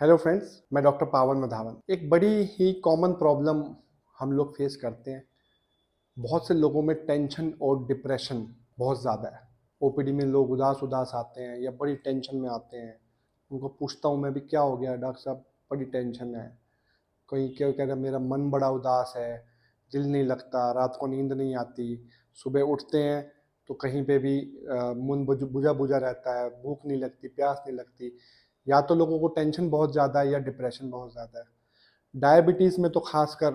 Hello friends, मैं doctor पावन मधावन। एक बड़ी ही कॉमन प्रॉब्लम हम लोग फेस करते हैं। बहुत से लोगों में टेंशन और डिप्रेशन बहुत ज़्यादा है। ओपीडी में लोग उदास उदास आते हैं या बड़ी टेंशन में आते हैं। उनको पूछता हूँ मैं भी, क्या हो गया डॉक्टर साहब, बड़ी टेंशन है। कोई क्या कह रहा है, मेरा मन बड़ा उदास है, दिल नहीं लगता, रात को नींद नहीं आती, सुबह उठते हैं तो कहीं पे भी मन बुझा बुझा रहता है, भूख नहीं लगती, प्यास नहीं लगती। या तो लोगों को टेंशन बहुत ज़्यादा है या डिप्रेशन बहुत ज़्यादा है। डायबिटीज़ में तो खासकर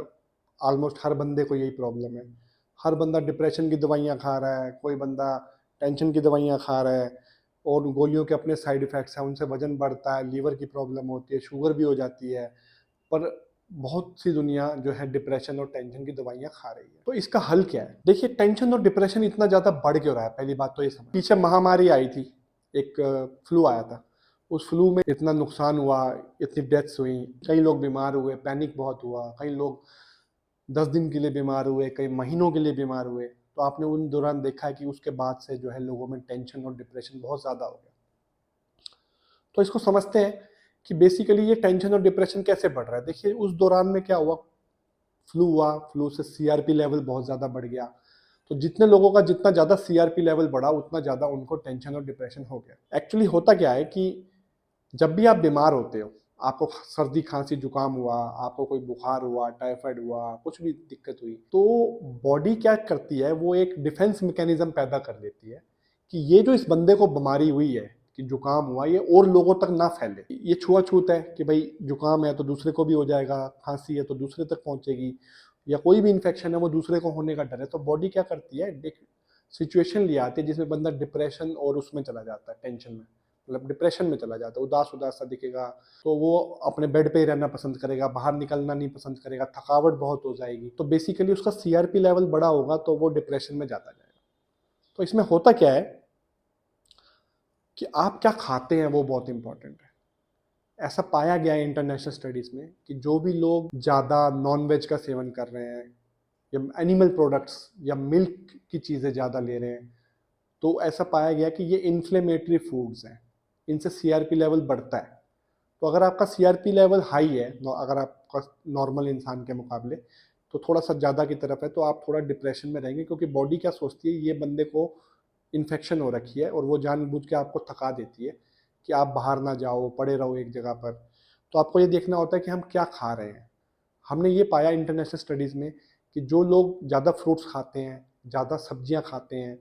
ऑलमोस्ट हर बंदे को यही प्रॉब्लम है। हर बंदा डिप्रेशन की दवाइयाँ खा रहा है, कोई बंदा टेंशन की दवाइयाँ खा रहा है, और गोलियों के अपने साइड इफ़ेक्ट्स हैं, उनसे वज़न बढ़ता है, लीवर की प्रॉब्लम होती है, शुगर भी हो जाती है। पर बहुत सी दुनिया जो है डिप्रेशन और टेंशन की दवाइयाँ खा रही है। तो इसका हल क्या है? देखिए, टेंशन और डिप्रेशन इतना ज़्यादा बढ़ क्यों रहा है? पहली बात तो ये समझ। पीछे महामारी आई थी, एक फ्लू आया था। उस फ्लू में इतना नुकसान हुआ, इतनी डेथ्स हुई, कई लोग बीमार हुए, पैनिक बहुत हुआ, कई लोग 10 दिन के लिए बीमार हुए, कई महीनों के लिए बीमार हुए। तो आपने उन दौरान देखा है कि उसके बाद से जो है लोगों में टेंशन और डिप्रेशन बहुत ज़्यादा हो गया। तो इसको समझते हैं कि बेसिकली ये टेंशन और डिप्रेशन कैसे बढ़ रहा है। देखिए, उस दौरान में क्या हुआ, फ्लू हुआ, फ्लू से सीआरपी लेवल बहुत ज़्यादा बढ़ गया। तो जितने लोगों का जितना ज़्यादा सीआरपी लेवल बढ़ा, उतना ज़्यादा उनको टेंशन और डिप्रेशन हो गया। एक्चुअली होता क्या है कि जब भी आप बीमार होते हो, आपको सर्दी खांसी जुकाम हुआ, आपको कोई बुखार हुआ, टाइफाइड हुआ, कुछ भी दिक्कत हुई, तो बॉडी क्या करती है, वो एक डिफेंस मैकेनिज्म पैदा कर देती है कि ये जो इस बंदे को बीमारी हुई है, कि जुकाम हुआ, ये और लोगों तक ना फैले। ये छुआछूत है कि भाई जुकाम है तो दूसरे को भी हो जाएगा, खांसी है तो दूसरे तक पहुंचेगी, या कोई भी इन्फेक्शन है वो दूसरे को होने का डर है। तो बॉडी क्या करती है, एक सिचुएशन ले आती है जिसमें बंदा डिप्रेशन और उसमें चला जाता है, टेंशन में, मतलब डिप्रेशन में चला जाता है, उदास उदास सा दिखेगा। तो वो अपने बेड पे ही रहना पसंद करेगा, बाहर निकलना नहीं पसंद करेगा, थकावट बहुत हो जाएगी। तो बेसिकली उसका सीआरपी लेवल बड़ा होगा तो वो डिप्रेशन में जाता जाएगा। तो इसमें होता क्या है कि आप क्या खाते हैं वो बहुत इंपॉर्टेंट है। ऐसा पाया गया है इंटरनेशनल स्टडीज में कि जो भी लोग ज़्यादा नॉन वेज का सेवन कर रहे हैं, या एनिमल प्रोडक्ट्स या मिल्क की चीज़ें ज़्यादा ले रहे हैं, तो ऐसा पाया गया कि ये इन्फ्लेमेटरी फूड्स हैं, इनसे सीआरपी लेवल बढ़ता है। तो अगर आपका सीआरपी लेवल हाई है, अगर आपका नॉर्मल इंसान के मुकाबले तो थोड़ा सा ज़्यादा की तरफ है, तो आप थोड़ा डिप्रेशन में रहेंगे, क्योंकि बॉडी क्या सोचती है, ये बंदे को इन्फेक्शन हो रखी है और वो जानबूझ के आपको थका देती है कि आप बाहर ना जाओ, पड़े रहो एक जगह पर। तो आपको ये देखना होता है कि हम क्या खा रहे हैं। हमने ये पाया इंटरनेशनल स्टडीज़ में कि जो लोग ज़्यादा फ्रूट्स खाते हैं, ज़्यादा सब्जियां खाते हैं,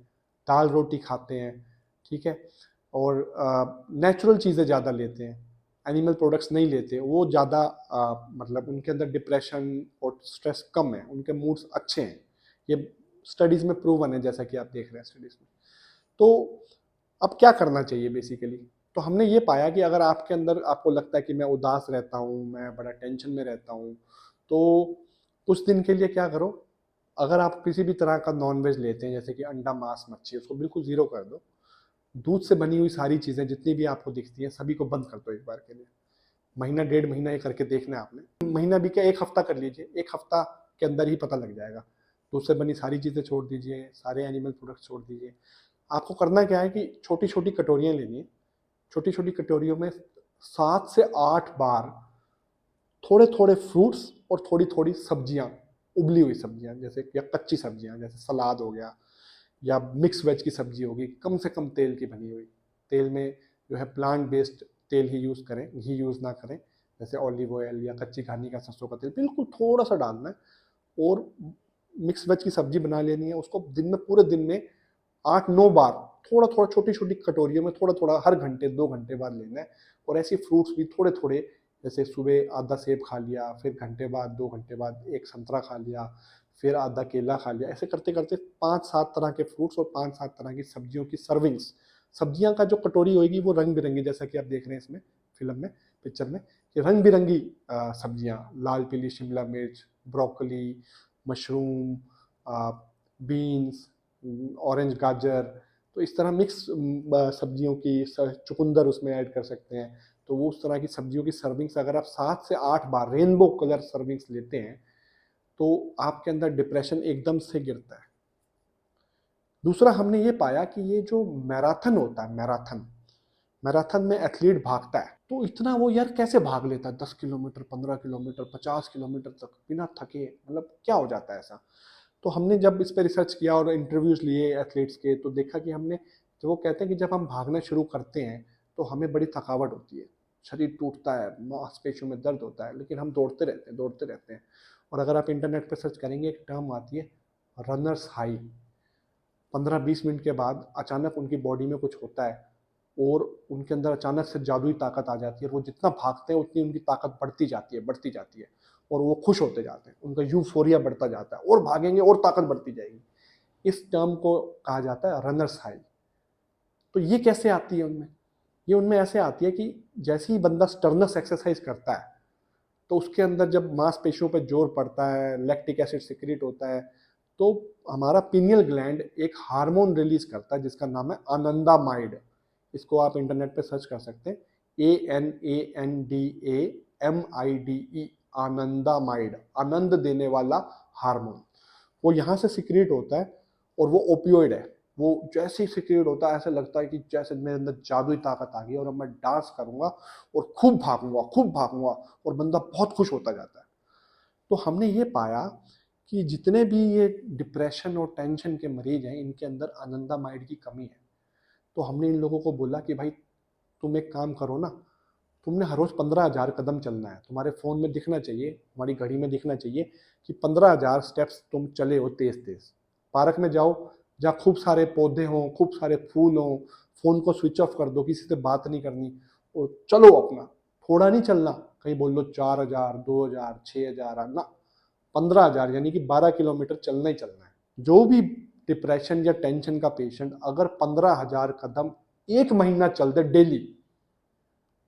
दाल रोटी खाते हैं, ठीक है, और नेचुरल चीज़ें ज़्यादा लेते हैं, एनिमल प्रोडक्ट्स नहीं लेते, वो ज़्यादा मतलब उनके अंदर डिप्रेशन और स्ट्रेस कम है, उनके मूड्स अच्छे हैं। ये स्टडीज़ में प्रूवन है, जैसा कि आप देख रहे हैं स्टडीज़ में। तो अब क्या करना चाहिए बेसिकली? तो हमने ये पाया कि अगर आपके अंदर आपको लगता है कि मैं उदास रहता हूँ, मैं बड़ा टेंशन में रहता हूँ, तो कुछ दिन के लिए क्या करो, अगर आप किसी भी तरह का नॉन-वेज लेते हैं, जैसे कि अंडा, मांस, मच्छी, उसको बिल्कुल ज़ीरो कर दो। दूध से बनी हुई सारी चीज़ें जितनी भी आपको दिखती हैं, सभी को बंद कर दो एक बार के लिए। महीना, डेढ़ महीना ये करके देखना है आपने। महीना भी क्या, 1 हफ्ता कर लीजिए, 1 हफ्ता के अंदर ही पता लग जाएगा। दूध से बनी सारी चीज़ें छोड़ दीजिए, सारे एनिमल प्रोडक्ट्स छोड़ दीजिए। आपको करना क्या है कि छोटी-छोटी कटोरियाँ लेनी है। छोटी-छोटी कटोरियों में 7 से 8 बार थोड़े-थोड़े फ्रूट्स और थोड़ी-थोड़ी सब्जियाँ, उबली हुई सब्जियाँ, जैसे या कच्ची सब्जियाँ, जैसे सलाद हो गया या मिक्स वेज की सब्जी होगी, कम से कम तेल की बनी हुई। तेल में जो है प्लांट बेस्ड तेल ही यूज़ करें, घी यूज़ ना करें, जैसे ऑलिव ऑयल या कच्ची घानी का सरसों का तेल बिल्कुल थोड़ा-सा डालना है। और मिक्स वेज की सब्जी बना लेनी है, उसको दिन में, पूरे दिन में 8-9 बार थोड़ा-थोड़ा, छोटी-छोटी कटोरियों में थोड़ा-थोड़ा हर घंटे 2 घंटे बाद लेना है। और ऐसे फ्रूट्स भी थोड़े-थोड़े, जैसे सुबह आधा सेब खा लिया, फिर घंटे बाद, 2 घंटे बाद 1 संतरा खा लिया, फिर आधा केला खा लिया। ऐसे करते-करते 5-7 तरह के फ्रूट्स और 5-7 तरह की सब्जियों की सर्विंग्स। सब्जियाँ का जो कटोरी होएगी वो रंग-बिरंगी, जैसा कि आप देख रहे हैं इसमें फ़िल्म में, पिक्चर में, कि रंग-बिरंगी सब्जियाँ, लाल पीली शिमला मिर्च, ब्रोकोली, मशरूम, अ, बीन्स, ऑरेंज गाजर, तो इस तरह मिक्स सब्जियों की चुकंदर उसमें ऐड कर सकते हैं। तो वो उस तरह की सब्जियों की सर्विंग्स अगर आप 7 से 8 बार रेनबो कलर सर्विंग्स लेते हैं, तो आपके अंदर डिप्रेशन एकदम से गिरता है। दूसरा, हमने ये पाया कि ये जो मैराथन होता है, मैराथन मैराथन में एथलीट भागता है, तो इतना वो यार कैसे भाग लेता है 10 किलोमीटर, 15 किलोमीटर, 50 किलोमीटर तक बिना थके, मतलब क्या हो जाता है ऐसा। तो हमने जब इस पे रिसर्च किया और इंटरव्यूज़ लिए एथलीट्स के, तो देखा कि हमने, जो वो कहते हैं कि जब हम भागना शुरू करते हैं तो हमें बड़ी थकावट होती है, शरीर टूटता है, मांसपेशियों में दर्द होता है, लेकिन हम दौड़ते रहते हैं। और अगर आप इंटरनेट पे सर्च करेंगे एक टर्म आती है रनर्स हाई। 15-20 मिनट के बाद अचानक उनकी बॉडी में कुछ होता है और उनके अंदर अचानक से जादुई ताकत आ जाती है, और वो जितना भागते हैं उतनी उनकी ताकत बढ़ती जाती है और वो खुश होते जाते हैं, उनका यूफोरिया बढ़ता जाता है, और भागेंगे और ताकत बढ़ती जाएगी। इस टर्म को कहा जाता है रनर्स हाई। तो ये कैसे आती है उनमें? ये उनमें ऐसे आती है कि जैसे ही बंदा स्टर्नस एक्सरसाइज करता है तो उसके अंदर जब मांसपेशियों पर जोर पड़ता है, लैक्टिक एसिड सिक्रीट होता है, तो हमारा पीनियल ग्लैंड एक हार्मोन रिलीज करता है जिसका नाम है आनंदामाइड। इसको आप इंटरनेट पे सर्च कर सकते हैं, ANANDAMIDE, आनंदामाइड, आनंद देने वाला हार्मोन। वो यहाँ से सिक्रीट होता है और वो ओपियोइड है। वो जैसे ही सिक्रीट होता है ऐसा लगता है कि जैसे मेरे अंदर जादुई ताकत आ गई और अब मैं डांस करूंगा और खूब भागूंगा, और बंदा बहुत खुश होता जाता है। तो हमने ये पाया कि जितने भी ये डिप्रेशन और टेंशन के मरीज हैं, इनके अंदर आनंदामाइड की कमी है। तो हमने इन लोगों को बोला कि भाई तुम एक काम करो ना, तुमने हर रोज 15,000 कदम चलना है, तुम्हारे फोन में दिखना चाहिए, तुम्हारी घड़ी में दिखना चाहिए कि 15,000 स्टेप्स तुम चले हो तेज तेज। पार्क में जाओ, जहाँ खूब सारे पौधे हों, खूब सारे फूल हों, फोन को स्विच ऑफ कर दो, किसी से बात नहीं करनी, और चलो अपना। थोड़ा नहीं चलना, कहीं बोल लो 4,000, 2,000, 6,000, ना, 15,000 यानी कि 12 किलोमीटर चलना ही चलना है। जो भी डिप्रेशन या टेंशन का पेशेंट अगर 15,000 कदम एक महीना चल दे डेली,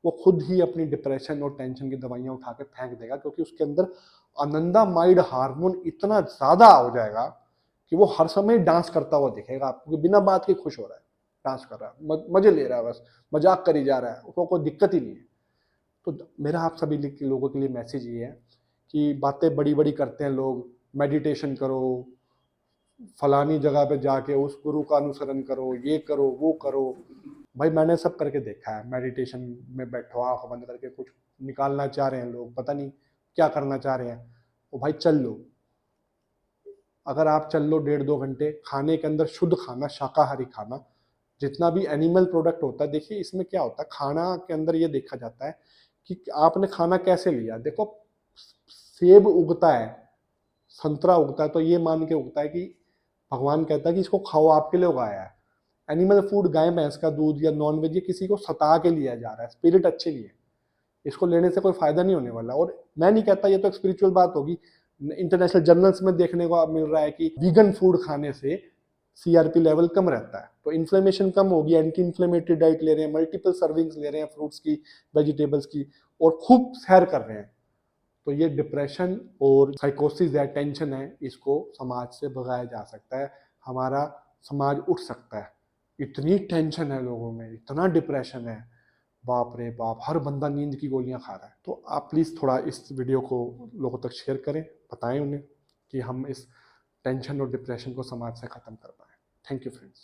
वो खुद ही अपनी डिप्रेशन और टेंशन की दवाइयां उठा के फेंक देगा, क्योंकि उसके अंदर आनंदामाइड हार्मोन इतना ज्यादा हो जाएगा कि वो हर समय डांस करता हुआ दिखेगा आपको, बिना बात के खुश हो रहा है, डांस कर रहा है, मजे ले रहा है, बस मजाक करी जा रहा है, उसको कोई दिक्कत ही नहीं है। तो मेरा आप सभी लोगों के लिए मैसेज ये है कि बातें बड़ी बड़ी करते हैं लोग, मेडिटेशन करो, फलानी जगह पे जाके उस गुरु का अनुसरण करो, ये करो वो करो। भाई मैंने सब करके देखा है, मेडिटेशन में बैठो आंख बंद करके, कुछ निकालना चाह रहे हैं लोग, पता नहीं क्या करना चाह रहे हैं, वो भाई चल लो। अगर आप चल लो 1.5-2 घंटे, खाने के अंदर शुद्ध खाना, शाकाहारी खाना, जितना भी एनिमल प्रोडक्ट होता है, देखिए इसमें क्या होता है, खाना के अंदर ये देखा जाता है कि आपने खाना कैसे लिया। देखो, सेब उगता है, संतरा उगता है, तो ये मान के उगता है कि भगवान कहता है कि इसको खाओ, आपके लिए उगाया है। एनिमल फूड, गाय भैंस का दूध या नॉन वेज, ये किसी को सता के लिया जा रहा है, स्पिरिट अच्छे लिए, इसको लेने से कोई फायदा नहीं होने वाला। और मैं नहीं कहता, ये तो एक स्पिरिचुअल बात होगी, इंटरनेशनल जर्नल्स में देखने को मिल रहा है कि वीगन फूड खाने से सीआरपी लेवल कम रहता है, तो इन्फ्लेमेशन कम होगी, एंटी इन्फ्लेमेटरी डाइट ले रहे हैं, मल्टीपल सर्विंग्स ले रहे हैं फ्रूट्स की, वेजिटेबल्स की, और खूब सैर कर रहे हैं। तो ये डिप्रेशन और साइकोसिस है, टेंशन है, इसको समाज से भगाया जा सकता है, हमारा समाज उठ सकता है। इतनी टेंशन है लोगों में, इतना डिप्रेशन है, बाप रे बाप, हर बंदा नींद की गोलियां खा रहा है। तो आप प्लीज़ थोड़ा इस वीडियो को लोगों तक शेयर करें, बताएं उन्हें कि हम इस टेंशन और डिप्रेशन को समाज से ख़त्म कर पाएँ। Thank you friends.